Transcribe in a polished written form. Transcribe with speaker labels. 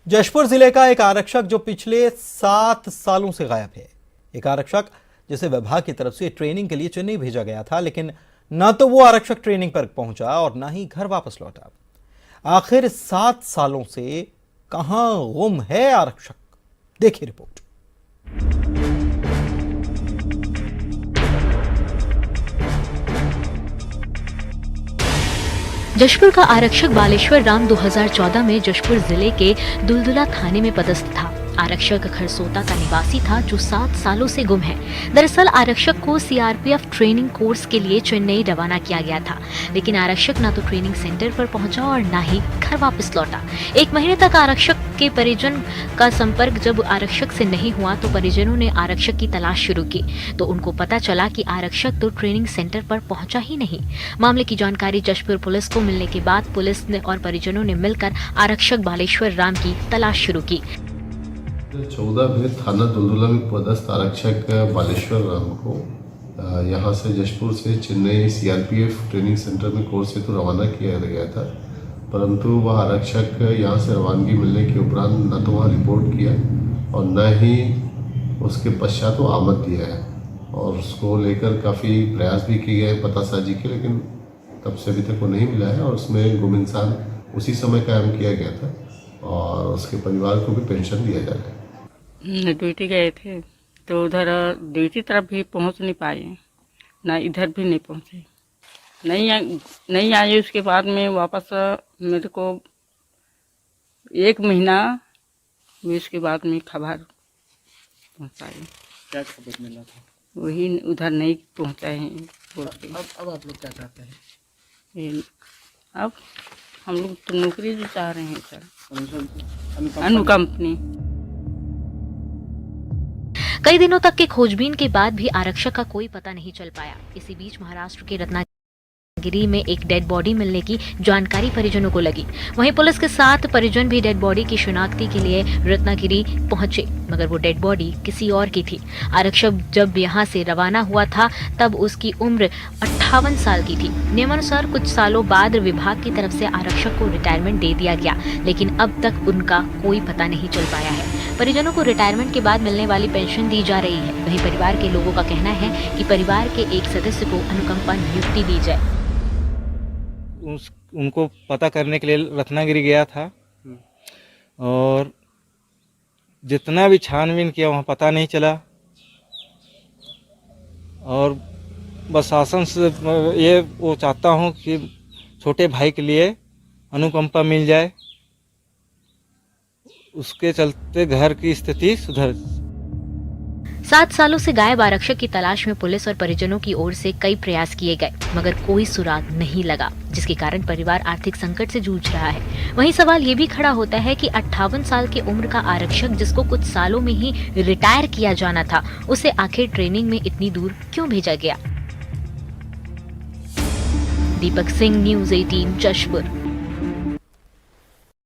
Speaker 1: जशपुर जिले का एक आरक्षक जो पिछले 7 सालों से गायब है। एक आरक्षक जिसे विभाग की तरफ से ट्रेनिंग के लिए चेन्नई भेजा गया था, लेकिन न तो वो आरक्षक ट्रेनिंग पर पहुंचा और न ही घर वापस लौटा। आखिर 7 सालों से कहां गुम है आरक्षक, देखिए रिपोर्ट।
Speaker 2: जशपुर का आरक्षक बालेश्वर राम 2014 में जशपुर जिले के दुलदुला थाने में पदस्थ था। आरक्षक खरसोता का निवासी था जो 7 सालों से गुम है। दरअसल आरक्षक को सीआरपीएफ ट्रेनिंग कोर्स के लिए चेन्नई रवाना किया गया था, लेकिन आरक्षक न तो ट्रेनिंग सेंटर पर पहुंचा और न ही घर वापस लौटा। 1 महीने तक आरक्षक के परिजन का संपर्क जब आरक्षक से नहीं हुआ तो परिजनों ने आरक्षक की तलाश शुरू की, तो उनको पता चला कि आरक्षक तो ट्रेनिंग सेंटर पर पहुंचा ही नहीं। मामले की जानकारी जशपुर पुलिस को मिलने के बाद पुलिस ने और परिजनों ने मिलकर आरक्षक बालेश्वर राम की तलाश शुरू की।
Speaker 3: 14 में थाना दुलदुला में पदस्थ आरक्षक बालेश्वर राम को यहाँ से जशपुर से चेन्नई सीआरपीएफ ट्रेनिंग सेंटर में कोर्स हेतु रवाना किया गया था, परंतु वह आरक्षक यहाँ से रवानगी मिलने के उपरांत न तो वह रिपोर्ट किया और न ही उसके पश्चात वो आमद दिया है। और उसको लेकर काफ़ी प्रयास भी किए गए पतासाजी के, लेकिन तब से अभी तक वो नहीं मिला है। और उसमें गुम इंसान उसी समय कायम किया गया था और उसके परिवार को भी पेंशन दिया जा रहा है।
Speaker 4: ड्यूटी गए थे तो उधर ड्यूटी तरफ भी पहुंच नहीं पाए, ना इधर भी नहीं पहुंचे, नहीं आए। उसके बाद में वापस मेरे को 1 महीना हुए, उसके बाद में खबर पहुंचाई।
Speaker 5: क्या खबर मिला था?
Speaker 4: वही उधर नहीं पहुंचाए हैं।
Speaker 5: अब आप लोग क्या चाहते हैं?
Speaker 4: अब हम लोग तो नौकरी जो चाह रहे हैं सर,
Speaker 5: अनुकंपा
Speaker 4: अनुकंपनी।
Speaker 2: कई दिनों तक के खोजबीन के बाद भी आरक्षक का कोई पता नहीं चल पाया। इसी बीच महाराष्ट्र के रत्नागिरी में एक डेड बॉडी मिलने की जानकारी परिजनों को लगी। वहीं पुलिस के साथ परिजन भी डेड बॉडी की शिनाख्ती के लिए रत्नागिरी पहुंचे, मगर वो डेड बॉडी किसी और की थी। आरक्षक जब यहां से रवाना हुआ था तब उसकी उम्र 58 साल की थी। नियमानुसार कुछ सालों बाद विभाग की तरफ से आरक्षक को रिटायरमेंट दे दिया गया, लेकिन अब तक उनका कोई पता नहीं चल पाया है। परिजनों को रिटायरमेंट के बाद मिलने वाली पेंशन दी जा रही है। वहीं परिवार के लोगों का कहना है कि परिवार के एक सदस्य को अनुकंपा नियुक्ति दी जाए।
Speaker 6: उनको पता करने के लिए रत्नागिरी गया था और जितना भी छानबीन किया वहाँ पता नहीं चला। और बस शासन से ये वो चाहता हूँ कि छोटे भाई के लिए अनुकंपा मिल जाए, उसके चलते घर की स्थिति सुधर।
Speaker 2: 7 सालों से गायब आरक्षक की तलाश में पुलिस और परिजनों की ओर से कई प्रयास किए गए, मगर कोई सुराग नहीं लगा, जिसके कारण परिवार आर्थिक संकट से जूझ रहा है। वहीं सवाल ये भी खड़ा होता है कि 58 साल की उम्र का आरक्षक जिसको कुछ सालों में ही रिटायर किया जाना था, उसे आखिर ट्रेनिंग में इतनी दूर क्यों भेजा गया। दीपक सिंह, न्यूज़ 18, जशपुर।